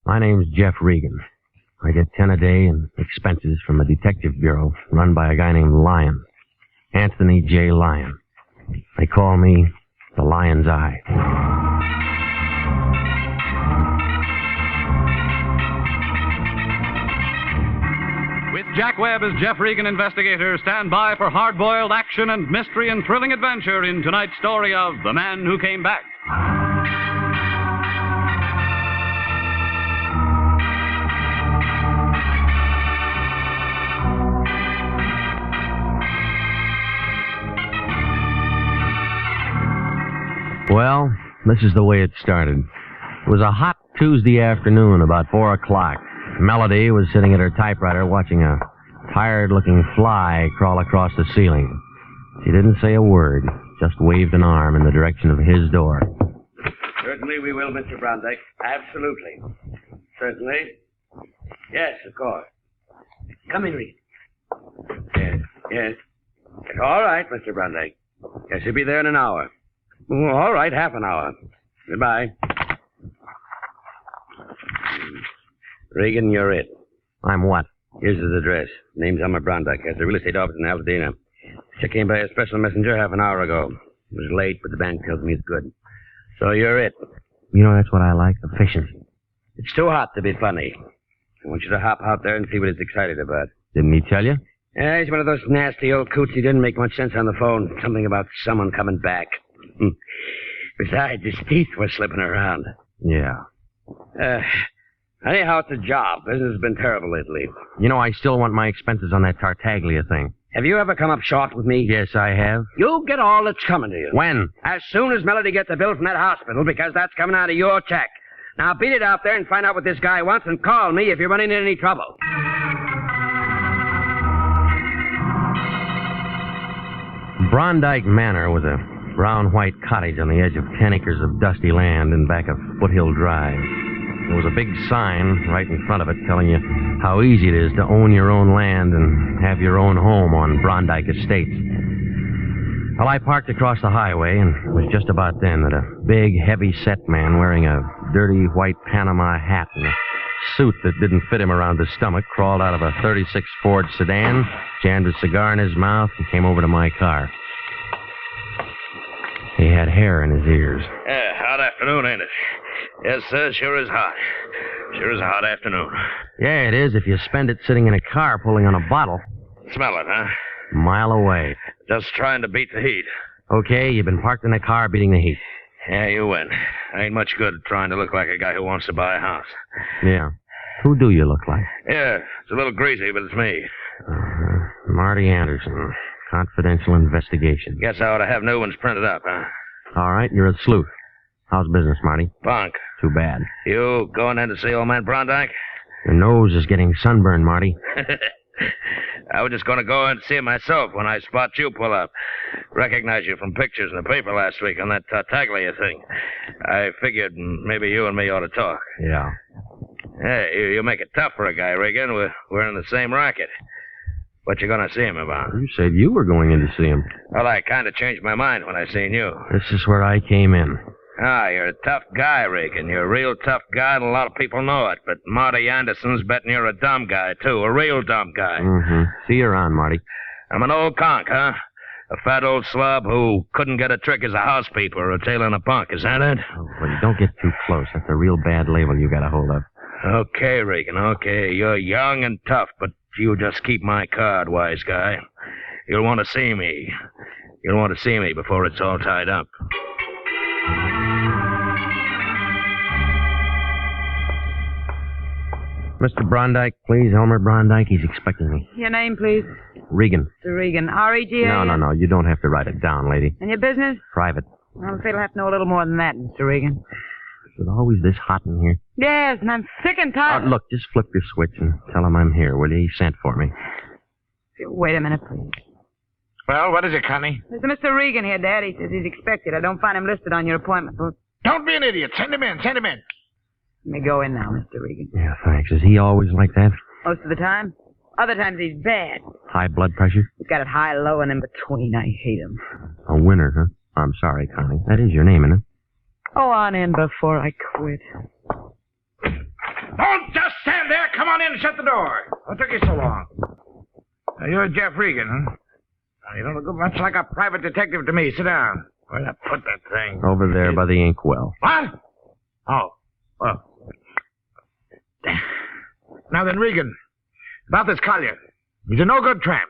My name's Jeff Regan. I get 10 a day in expenses from a detective bureau run by a guy named Lyon. Anthony J. Lyon. They call me the Lion's Eye. With Jack Webb as Jeff Regan, Investigator, stand by for hard-boiled action and mystery and thrilling adventure in tonight's story of The Man Who Came Back. Well, this is the way it started. It was a hot Tuesday afternoon, about 4 o'clock. Melody was sitting at her typewriter watching a tired-looking fly crawl across the ceiling. She didn't say a word, just waved an arm in the direction of his door. Certainly we will, Mr. Brondike. Absolutely. Certainly. Yes, of course. Come in, Regan. Yes. It's all right, Mr. Brondike. Yes, he'll be there in an hour. All right, half an hour. Goodbye. Regan, you're it. I'm what? Here's his address. Name's Elmer Brondike. Has a real estate office in Altadena. Check came by a special messenger half an hour ago. It was late, but the bank tells me it's good. So you're it. You know, that's what I like, efficiency. It's too hot to be funny. I want you to hop out there and see what he's excited about. Didn't he tell you? Yeah, he's one of those nasty old coots. He didn't make much sense on the phone. Something about someone coming back. Besides, his teeth were slipping around. Yeah. Anyhow, it's a job. Business has been terrible lately. You know, I still want my expenses on that Tartaglia thing. Have you ever come up short with me? Yes, I have. You'll get all that's coming to you. When? As soon as Melody gets a bill from that hospital, because that's coming out of your check. Now, beat it out there and find out what this guy wants and call me if you're running into any trouble. Brondike Manor was a brown-white cottage on the edge of 10 acres of dusty land in back of Foothill Drive. There was a big sign right in front of it telling you how easy it is to own your own land and have your own home on Brondike Estates. Well, I parked across the highway, and it was just about then that a big, heavy-set man wearing a dirty white Panama hat and a suit that didn't fit him around the stomach crawled out of a 36 Ford sedan, jammed a cigar in his mouth, and came over to my car. He had hair in his ears. Yeah, hot afternoon, ain't it? Yes, sir, sure is hot. Sure is a hot afternoon. Yeah, it is if you spend it sitting in a car pulling on a bottle. Smell it, huh? A mile away. Just trying to beat the heat. Okay, you've been parked in a car beating the heat. Yeah, you win. Ain't much good trying to look like a guy who wants to buy a house. Yeah. Who do you look like? Yeah, it's a little greasy, but it's me. Marty Anderson. Confidential investigation. Guess I ought to have new ones printed up, huh? All right, you're a sleuth. How's business, Marty? Bunk. Too bad. You going in to see old man Brondike? Your nose is getting sunburned, Marty. I was just going to go in and see him myself when I spot you pull up. Recognize you from pictures in the paper last week on that Tartaglia thing. I figured maybe you and me ought to talk. Yeah. Hey, you make it tough for a guy, Regan. We're in the same racket. What you going to see him about? You said you were going in to see him. Well, I kind of changed my mind when I seen you. This is where I came in. Ah, you're a tough guy, Regan. You're a real tough guy, and a lot of people know it. But Marty Anderson's betting you're a dumb guy, too. A real dumb guy. Mm-hmm. See you around, Marty. I'm an old conk, huh? A fat old slob who couldn't get a trick as a housekeeper or a tail in a punk. Is that it? Oh, well, you don't get too close. That's a real bad label you got a hold of. Okay, Regan, okay. You're young and tough, but you just keep my card, wise guy. You'll want to see me. You'll want to see me before it's all tied up. Mr. Brondike, please. Elmer Brondike. He's expecting me. Your name, please? Regan. Mr. Regan. R-E-G-A? No. You don't have to write it down, lady. And your business? Private. Well, I'm afraid I'll have to know a little more than that, Mr. Regan. Is it always this hot in here? Yes, and I'm sick and tired. Look, just flip your switch and tell him I'm here, will you? He sent for me. Wait a minute, please. Well, what is it, Connie? There's Mr. Regan here, Dad. He says he's expected. I don't find him listed on your appointment book. Don't be an idiot. Send him in. Send him in. Let me go in now, Mr. Regan. Yeah, thanks. Is he always like that? Most of the time. Other times he's bad. High blood pressure? He's got it high, low, and in between. I hate him. A winner, huh? I'm sorry, Connie. That is your name, isn't it? Go on in before I quit. Oh, on in and shut the door. What took you so long? Now, you're Jeff Regan, huh? Well, you don't look much like a private detective to me. Sit down. Where'd I put that thing? Over there by the inkwell. What? Oh, well. Now then, Regan, about this Collier. He's a no-good tramp.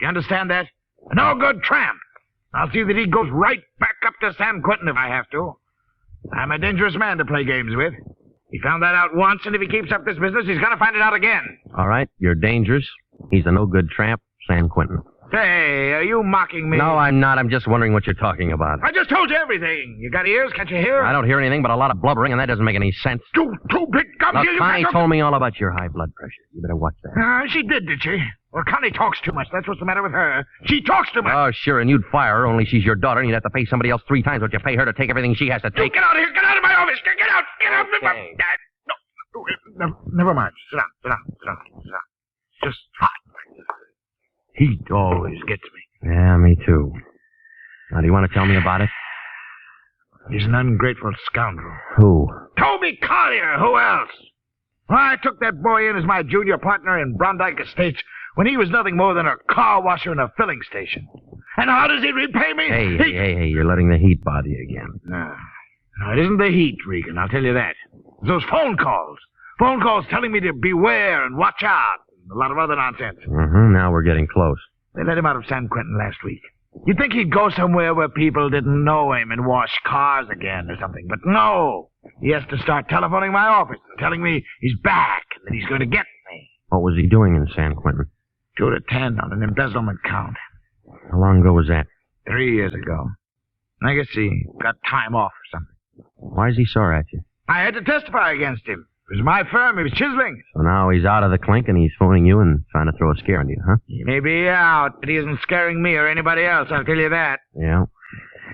You understand that? A no-good tramp. I'll see that he goes right back up to San Quentin if I have to. I'm a dangerous man to play games with. He found that out once, and if he keeps up this business, he's going to find it out again. All right, you're dangerous. He's a no-good tramp, San Quentin. Say, are you mocking me? No, I'm not. I'm just wondering what you're talking about. I just told you everything. You got ears? Can't you hear? I don't hear anything but a lot of blubbering, and that doesn't make any sense. Two big gums Look, here. Connie told me all about your high blood pressure. You better watch that. She did she? Well, Connie talks too much. That's what's the matter with her. She talks too much. Oh, sure, and you'd fire her, only she's your daughter, and you'd have to pay somebody else 3 times what you pay her to take everything she has to You take. get out of here. Get out of my office. Get out. Get out. Okay. No, never mind. Sit down. It's just hot. Heat always gets me. Yeah, me too. Now, do you want to tell me about it? He's an ungrateful scoundrel. Who? Toby Collier. Who else? Well, I took that boy in as my junior partner in Brondike Estates when he was nothing more than a car washer and a filling station. And how does he repay me? Hey, you're letting the heat bother you again. No, it isn't the heat, Regan, I'll tell you that. It's those phone calls. Phone calls telling me to beware and watch out. And a lot of other nonsense. Now we're getting close. They let him out of San Quentin last week. You'd think he'd go somewhere where people didn't know him and wash cars again or something. But no. He has to start telephoning my office and telling me he's back and that he's going to get me. What was he doing in San Quentin? 2 to 10 on an embezzlement count. How long ago was that? 3 years ago. I guess he got time off or something. Why is he sore at you? I had to testify against him. It was my firm. He was chiseling. So now he's out of the clink and he's phoning you and trying to throw a scare into you, huh? He may be out, but he isn't scaring me or anybody else, I'll tell you that. Yeah.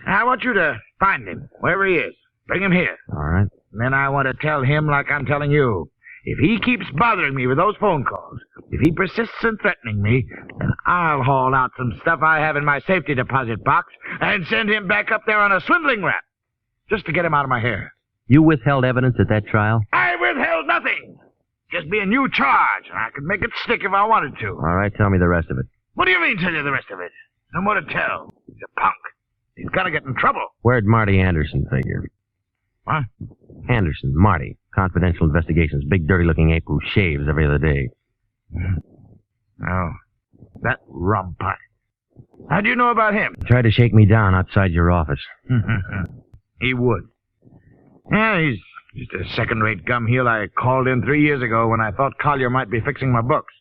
I want you to find him, wherever he is. Bring him here. All right. And then I want to tell him like I'm telling you. If he keeps bothering me with those phone calls, if he persists in threatening me, then I'll haul out some stuff I have in my safety deposit box and send him back up there on a swindling rap, just to get him out of my hair. You withheld evidence at that trial? I withheld nothing. Just be a new charge, and I could make it stick if I wanted to. All right, tell me the rest of it. What do you mean, tell you the rest of it? No more to tell. He's a punk. He's got to get in trouble. Where'd Marty Anderson figure? What? Anderson, Marty. Confidential Investigations. Big, dirty-looking ape who shaves every other day. Oh, that rumput. How do you know about him? He tried to shake me down outside your office. He would. Yeah, he's just a second-rate gum heel I called in 3 years ago when I thought Collier might be fixing my books.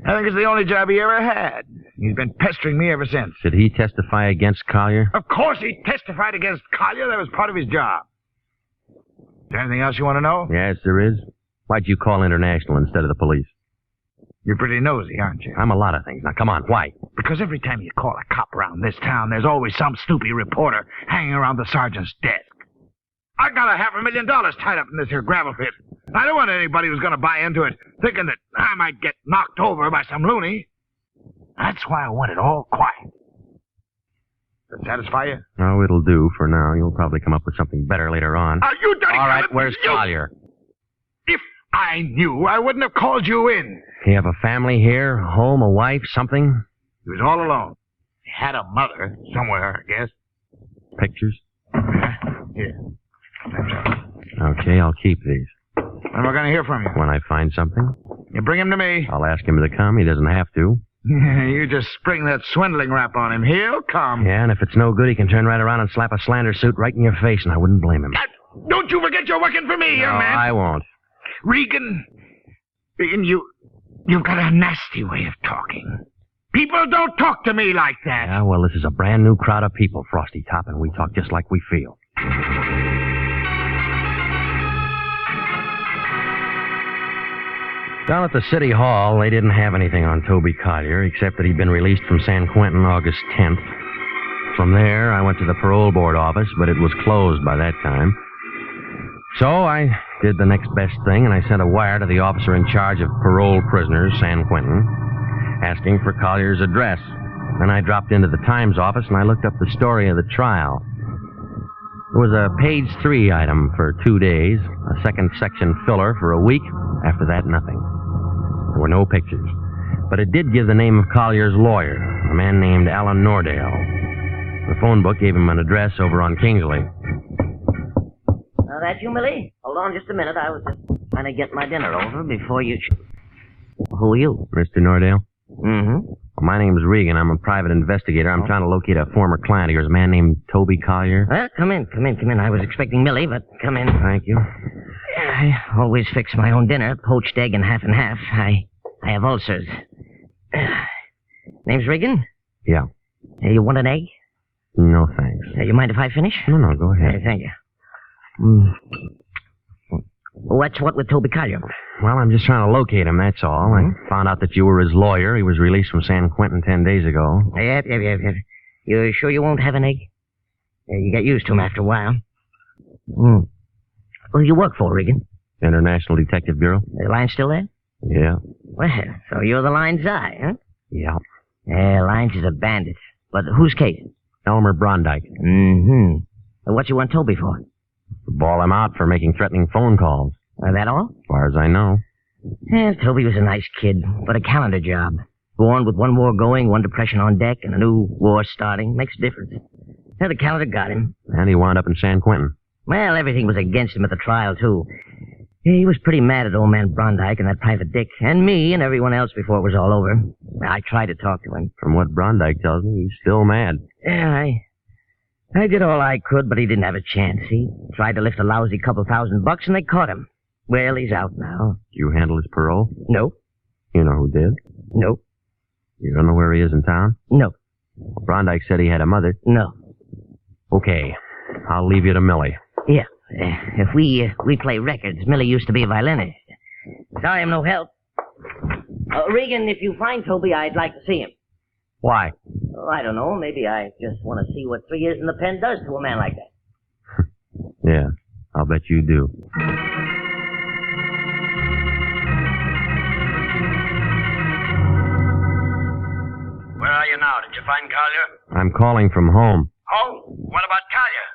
I think it's the only job he ever had. He's been pestering me ever since. Did he testify against Collier? Of course he testified against Collier. That was part of his job. Is there anything else you want to know? Yes, there is. Why'd you call International instead of the police? You're pretty nosy, aren't you? I'm a lot of things. Now, come on, why? Because every time you call a cop around this town, there's always some snoopy reporter hanging around the sergeant's desk. I got $500,000 tied up in this here gravel pit. I don't want anybody who's going to buy into it thinking that I might get knocked over by some loony. That's why I want it all quiet. Does that satisfy you? No, it'll do for now. You'll probably come up with something better later on. Are you dirty? All right, where's Collier? If I knew, I wouldn't have called you in. Do you have a family here? A home, a wife, something? He was all alone. He had a mother somewhere, I guess. Pictures? Here. Okay, I'll keep these. When am I going to hear from you? When I find something, You bring him to me. I'll ask him to come. He doesn't have to. You just spring that swindling rap on him. He'll come. Yeah, and if it's no good, he can turn right around and slap a slander suit right in your face, and I wouldn't blame him. Don't you forget you're working for me, No, young man. I won't. Regan, you've got a nasty way of talking. People don't talk to me like that. Yeah, well, this is a brand new crowd of people, Frosty Top, and we talk just like we feel. Down at the city hall, they didn't have anything on Toby Collier, except that he'd been released from San Quentin August 10th. From there, I went to the parole board office, but it was closed by that time. So I did the next best thing, and I sent a wire to the officer in charge of parole prisoners, San Quentin, asking for Collier's address. Then I dropped into the Times office, and I looked up the story of the trial. It was a page 3 item for 2 days, a second section filler for a week. After that, nothing. There were no pictures. But it did give the name of Collier's lawyer, a man named Alan Nordale. The phone book gave him an address over on Kingsley. That you, Millie? Hold on just a minute. I was just trying to get my dinner over before you... Who are you? Mr. Nordale? Mm-hmm. Well, my name's Regan. I'm a private investigator. I'm trying to locate a former client of yours, a man named Toby Collier. Well, come in. I was expecting Millie, but come in. Thank you. I always fix my own dinner, poached egg and half. I have ulcers. Name's Regan? Yeah. You want an egg? No, thanks. You mind if I finish? No, go ahead. Thank you. What's what with Toby Collier? Well, I'm just trying to locate him, that's all. I found out that you were his lawyer. He was released from San Quentin 10 days ago. Yep. You sure you won't have an egg? You get used to him after a while. Who do you work for, Regan? International Detective Bureau. The line still there? Yeah. Well, so you're the line's eye, huh? Yeah. Lines is a bandit. But whose case? Elmer Brondike. Mm-hmm. What you want Toby for? Ball him out for making threatening phone calls. That all? As far as I know. Toby was a nice kid, but a calendar job. Born with one war going, one depression on deck, and a new war starting. Makes a difference. The calendar got him. And he wound up in San Quentin. Well, everything was against him at the trial, too. He was pretty mad at old man Brondike and that private dick, and me and everyone else before it was all over. I tried to talk to him. From what Brondike tells me, he's still mad. Yeah, I did all I could, but he didn't have a chance. He tried to lift a lousy couple $1,000, and they caught him. Well, he's out now. You handle his parole? No. You know who did? No. You don't know where he is in town? No. Brondike said he had a mother. No. Okay. I'll leave you to Millie. Yeah. If we play records, Millie used to be a violinist. Sorry I'm no help. Regan, if you find Toby, I'd like to see him. Why? Oh, I don't know. Maybe I just want to see what 3 years in the pen does to a man like that. Yeah, I'll bet you do. Where are you now? Did you find Collier? I'm calling from home. Home? What about Collier?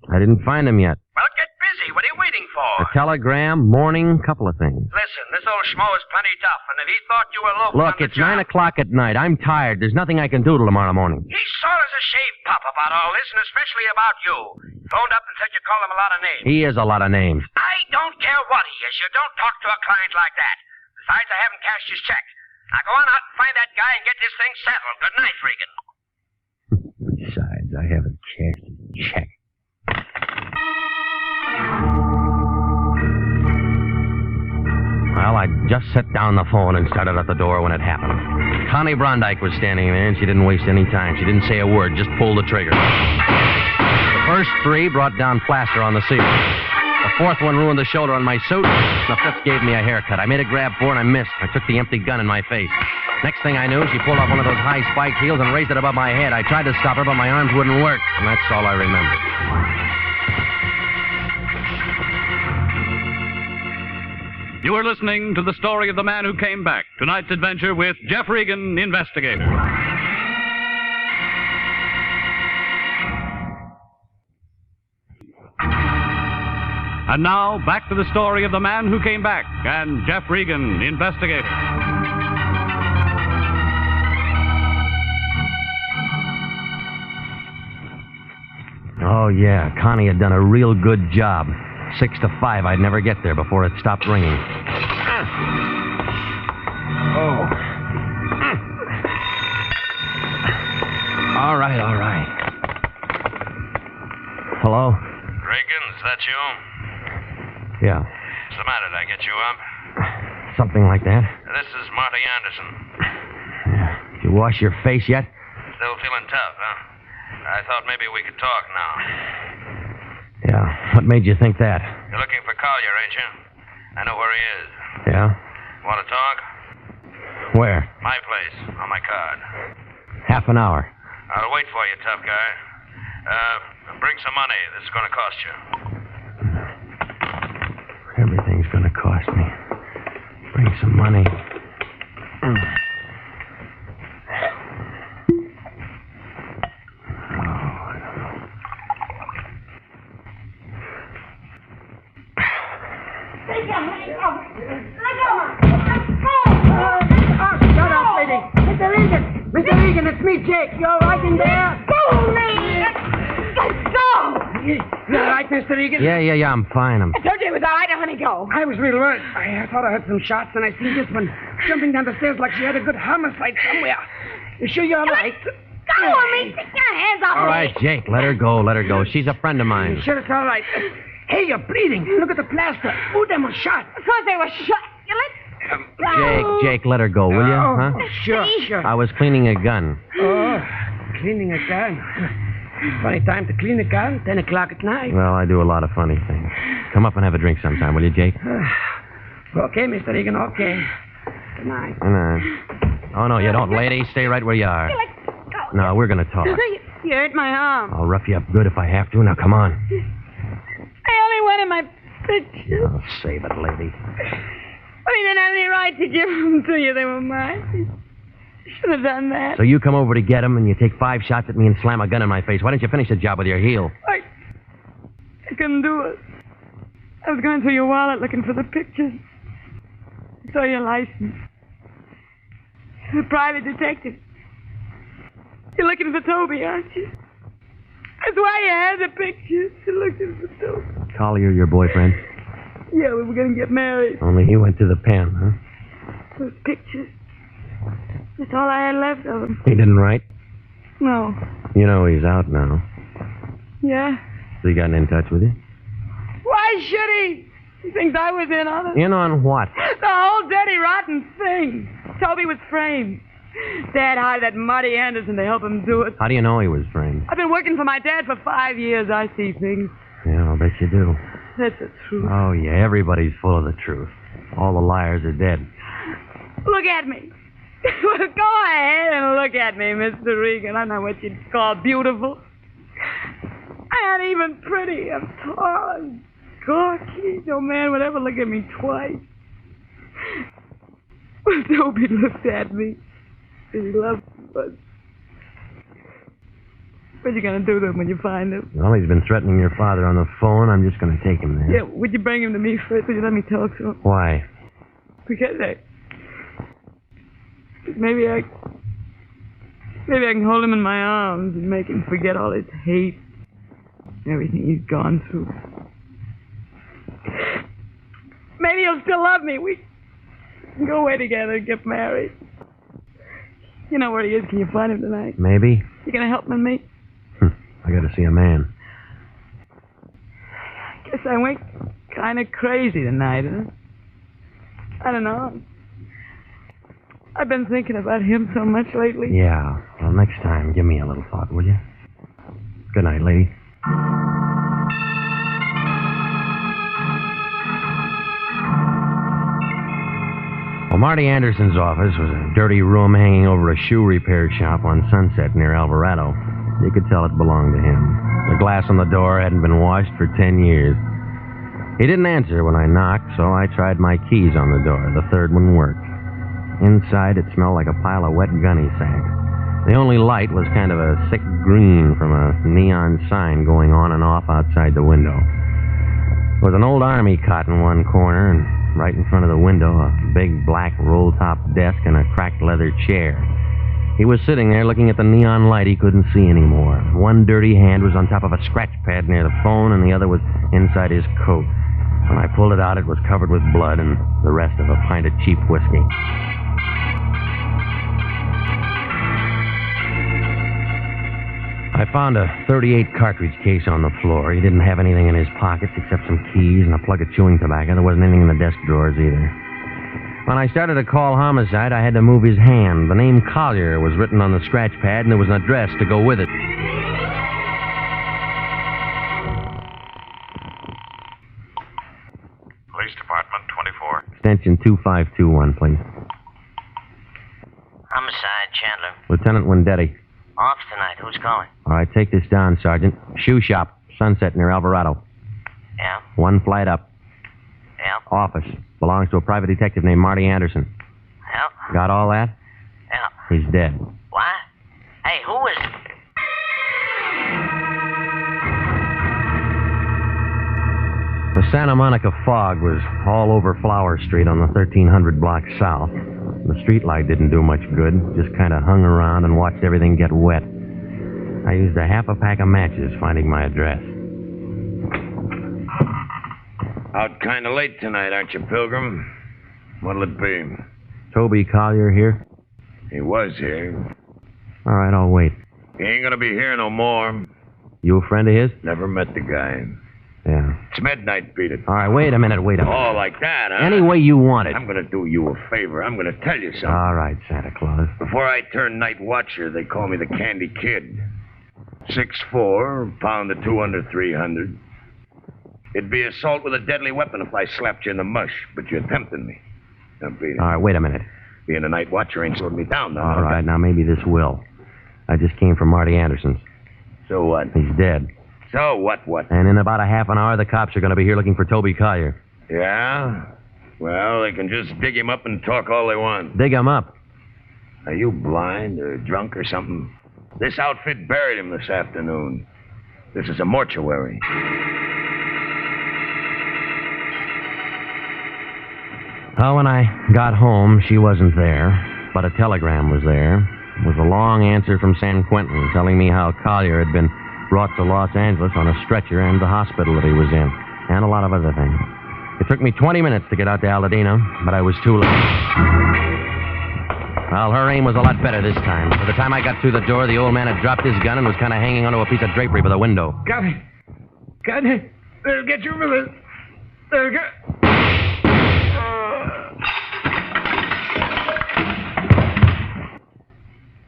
I didn't find him yet. Well, get busy. What are you waiting for? A telegram, morning, couple of things. Listen, this old schmo is plenty tough, and if he thought you were local Look, on the it's job... 9 o'clock at night. I'm tired. There's nothing I can do till tomorrow morning. He's sore as a shaved pup about all this, and especially about you. Phoned up and said you called him a lot of names. He is a lot of names. I don't care what he is. You don't talk to a client like that. Besides, I haven't cashed his check. Now go on out and find that guy and get this thing settled. Good night, Regan. Besides, I haven't cashed his check. Well, I just set down the phone and started at the door when it happened. Connie Brondike was standing there, and she didn't waste any time. She didn't say a word, just pulled the trigger. The first 3 brought down plaster on the ceiling. The 4th one ruined the shoulder on my suit. The 5th gave me a haircut. I made a grab for and I missed. I took the empty gun in my face. Next thing I knew, she pulled off one of those high spiked heels and raised it above my head. I tried to stop her, but my arms wouldn't work. And that's all I remember. You are listening to the story of the man who came back. Tonight's adventure with Jeff Regan, Investigator. And now, back to the story of the man who came back and Jeff Regan, Investigator. Oh, yeah. Connie had done a real good job. 6 to 5, I'd never get there before it stopped ringing. Oh. All right. Hello? Regan, is that you? Yeah, What's the matter? Did I get you up? something like that. This is Marty Anderson. You wash your face yet? Still feeling tough, huh? I thought maybe we could talk now. Yeah. What made you think that? You're looking for Collier, ain't you? I know where he is. Yeah? Want to talk? Where? My place, on my card. Half an hour. I'll wait for you, tough guy. Bring some money. This is going to cost you. Everything's gonna cost me. Bring some money. Let go. Mr. Regan, it's me, Jake. You all right in there? Fool me! Let's go! You all right, Mr. Regan? Yeah, I'm fine. I told you it was all right. Now, honey, go. I was real worried. I thought I heard some shots, and I seen this one jumping down the stairs like she had a good homicide somewhere. You sure you're all right? Go on me. Take your hands off All me. right, Jake, let her go. She's a friend of mine. You sure it's all right? Hey, you're bleeding. Look at the plaster. Oh, them was shot. Of course they were shot. You let... Jake, let her go, will you? Oh, Huh? sure. I was cleaning a gun. Oh, cleaning a gun. Funny time to clean a gun, 10 o'clock at night. Well, I do a lot of funny things. Come up and have a drink sometime, will you, Jake? Okay, Mr. Regan, okay. Good night. Oh, no, you don't, lady. Stay right where you are. No, we're going to talk. You hurt my arm. I'll rough you up good if I have to. Now, come on. I only wanted my pictures. Oh, save it, lady. But he didn't have any right to give them to you. They were mine. Should have done that. So you come over to get them, and you take 5 shots at me and slam a gun in my face. Why didn't you finish the job with your heel? I couldn't do it. I was going through your wallet looking for the pictures. I saw your license. You're a private detective. You're looking for Toby, aren't you? That's why you had the pictures. You're looking for Toby. Collier, your boyfriend? Yeah, we were going to get married. Only he went to the pen, huh? Those pictures. That's all I had left of him. He didn't write? No. You know he's out now. Yeah? So he gotten in touch with you? Why should he? He thinks I was in on it. In on what? The whole dirty, rotten thing. Toby was framed. Dad hired that Marty Anderson to help him do it. How do you know he was framed? I've been working for my dad for 5 years. I see things. Yeah, I'll bet you do. That's the truth. Oh, yeah, everybody's full of the truth. All the liars are dead. Look at me. Go ahead and look at me, Mr. Regan. I'm not what you'd call beautiful. I ain't even pretty. I'm tall and gawky. No man would ever look at me twice. Well, Toby looked at me. He loved me, but... What you gonna do to him when you find him? Well, he's been threatening your father on the phone. I'm just going to take him there. Yeah, would you bring him to me first? Would you let me talk to him? Why? Because maybe I can hold him in my arms and make him forget all his hate and everything he's gone through. Maybe he'll still love me. We can go away together and get married. You know where he is. Can you find him tonight? Maybe. You gonna help me, mate? I got to see a man. Guess I went kind of crazy tonight, huh? I don't know. I've been thinking about him so much lately. Yeah. Well, next time, give me a little thought, will you? Good night, lady. Well, Marty Anderson's office was a dirty room hanging over a shoe repair shop on Sunset near Alvarado. You could tell it belonged to him. The glass on the door hadn't been washed for 10 years. He didn't answer when I knocked, so I tried my keys on the door. The third one worked. Inside, it smelled like a pile of wet gunny sacks. The only light was kind of a sick green from a neon sign going on and off outside the window. There was an old army cot in one corner, and right in front of the window, a big black roll-top desk and a cracked leather chair. He was sitting there looking at the neon light he couldn't see anymore. One dirty hand was on top of a scratch pad near the phone, and the other was inside his coat. When I pulled it out, it was covered with blood and the rest of a pint of cheap whiskey. I found a .38 cartridge case on the floor. He didn't have anything in his pockets except some keys and a plug of chewing tobacco. There wasn't anything in the desk drawers either. When I started to call homicide, I had to move his hand. The name Collier was written on the scratch pad, and there was an address to go with it. Police Department, 24. Extension 2521, please. Homicide, Chandler. Lieutenant Wendetti. Off tonight. Who's calling? All right, take this down, Sergeant. Shoe shop, Sunset near Alvarado. Yeah? One flight up. Yeah? Office. Belongs to a private detective named Marty Anderson. Yeah? Got all that? Yeah. He's dead. What? Hey, who is... The Santa Monica fog was all over Flower Street on the 1300 block south. The streetlight didn't do much good. Just kind of hung around and watched everything get wet. I used a half a pack of matches finding my address. Out kind of late tonight, aren't you, Pilgrim? What'll it be? Toby Collier here? He was here. All right, I'll wait. He ain't gonna be here no more. You a friend of his? Never met the guy. Yeah. It's midnight, beat it. All right, wait a minute. Oh, like that, huh? Any way you want it. I'm gonna do you a favor. I'm gonna tell you something. All right, Santa Claus. Before I turned night watcher, they call me the Candy Kid. 6'4", pound of 2 under 300. It'd be assault with a deadly weapon if I slapped you in the mush, but you're tempting me. Now, beat it. All right, wait a minute. Being a night watcher ain't slowed me down, though. All right, now maybe this will. I just came from Marty Anderson's. So what? He's dead. So what? And in about a half an hour, the cops are going to be here looking for Toby Collier. Yeah? Well, they can just dig him up and talk all they want. Dig him up. Are you blind or drunk or something? This outfit buried him this afternoon. This is a mortuary. Well, when I got home, she wasn't there, but a telegram was there. It was a long answer from San Quentin telling me how Collier had been brought to Los Angeles on a stretcher and the hospital that he was in, and a lot of other things. It took me 20 minutes to get out to Aladino, but I was too late. Well, her aim was a lot better this time. By the time I got through the door, the old man had dropped his gun and was kind of hanging onto a piece of drapery by the window. Got it. They'll get you for this. They'll get...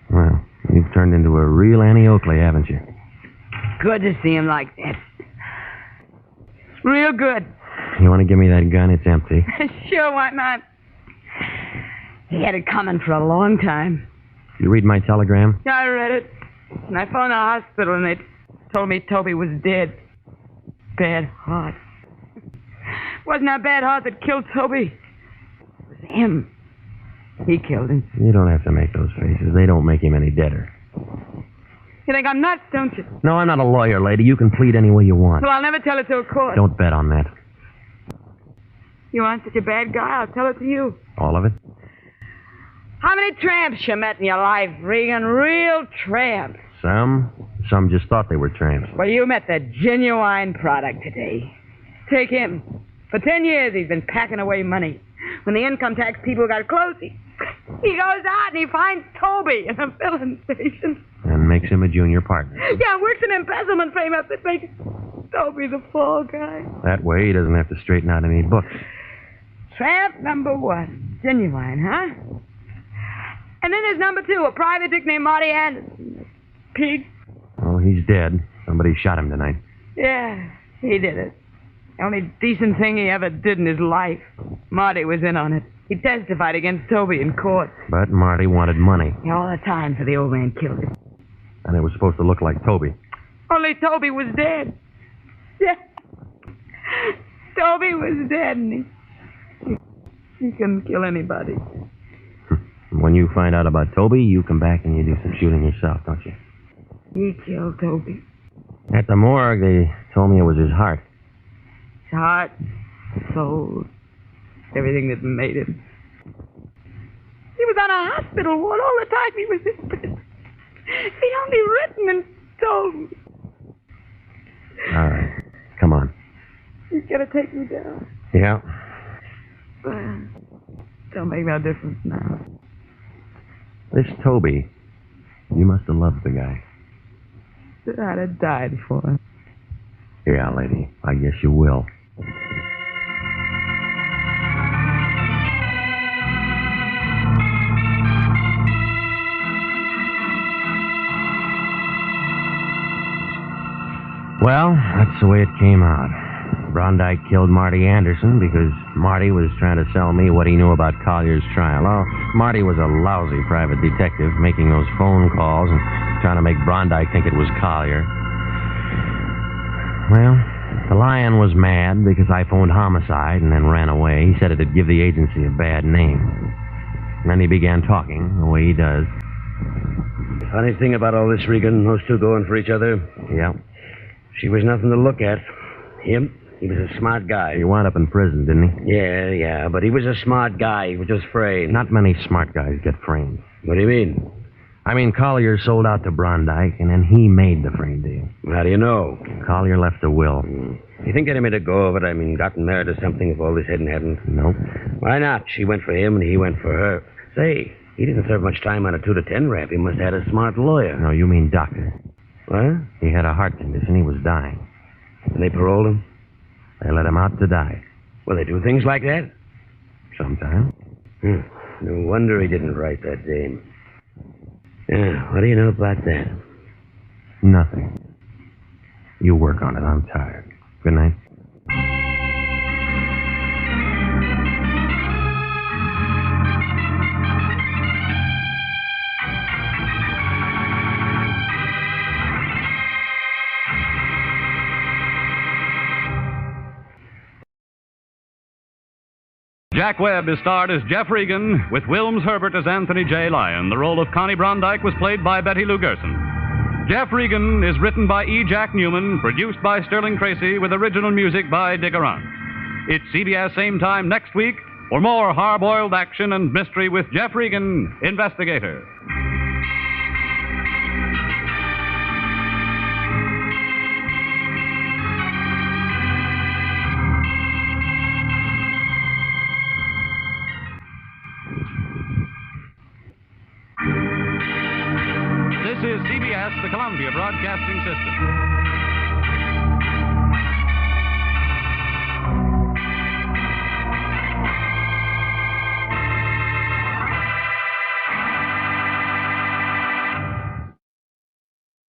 Well, you've turned into a real Annie Oakley, haven't you? Good to see him like that. Real good. You want to give me that gun? It's empty. Sure, why not? He had it coming for a long time. You read my telegram? Yeah, I read it. And I phoned the hospital, and they told me Toby was dead. Bad heart. Wasn't that bad heart that killed Toby. It was him. He killed him. You don't have to make those faces. They don't make him any deader. You think I'm nuts, don't you? No, I'm not a lawyer, lady. You can plead any way you want. Well, I'll never tell it to a court. Don't bet on that. You aren't such a bad guy. I'll tell it to you. All of it? How many tramps you met in your life, Regan? Real tramps. Some just thought they were tramps. Well, you met the genuine product today. Take him. For 10 years, he's been packing away money. When the income tax people got close, he goes out and he finds Toby in a filling station. And makes him a junior partner. Yeah, works an embezzlement frame up that makes Toby the fall guy. That way he doesn't have to straighten out any books. Tramp number 1. Genuine, huh? And then there's number 2, a private dick named Marty Anderson. Pig. Oh, he's dead. Somebody shot him tonight. Yeah, he did it. The only decent thing he ever did in his life. Marty was in on it. He testified against Toby in court. But Marty wanted money. All the time for the old man killed him. And it was supposed to look like Toby. Only Toby was dead. Yeah. Toby was dead, and he couldn't kill anybody. When you find out about Toby, you come back and you do some shooting yourself, don't you? He killed Toby. At the morgue, they told me it was his heart. His heart, his soul, everything that made him. He was on a hospital ward all the time he was in prison. He'd only written and told me. All right. Come on. He's gonna take me down. Yeah? Well, don't make no difference now. This Toby, you must have loved the guy. I'd have died for him. Yeah, lady. I guess you will. Well, that's the way it came out. Brondike killed Marty Anderson because Marty was trying to sell me what he knew about Collier's trial. Oh, Marty was a lousy private detective making those phone calls and trying to make Brondike think it was Collier. Well, the lion was mad because I phoned homicide and then ran away. He said it'd give the agency a bad name. And then he began talking the way he does. Funny thing about all this, Regan, those two going for each other. Yeah. She was nothing to look at. Him, He was a smart guy. He wound up in prison, didn't he? Yeah, but he was a smart guy. He was just framed. Not many smart guys get framed. What do you mean? I mean, Collier sold out to Brondike, and then he made the frame deal. How do you know? Collier left a will. You think they'd have made a go of it? I mean, gotten married or something if all this hadn't happened? Nope. Why not? She went for him and he went for her. Say, he didn't serve much time on a 2 to 10 rap. He must have had a smart lawyer. No, you mean doctor. What? He had a heart condition. He was dying. And they paroled him? They let him out to die. Well, they do things like that? Sometimes. No wonder he didn't write that dame. Yeah, what do you know about that? Nothing. You work on it. I'm tired. Good night. Jack Webb is starred as Jeff Regan, with Wilms Herbert as Anthony J. Lyon. The role of Connie Brondike was played by Betty Lou Gerson. Jeff Regan is written by E. Jack Newman, produced by Sterling Tracy, with original music by Digger Hunt. It's CBS same time next week for more hard-boiled action and mystery with Jeff Regan, Investigator. This is CBS, the Columbia Broadcasting System.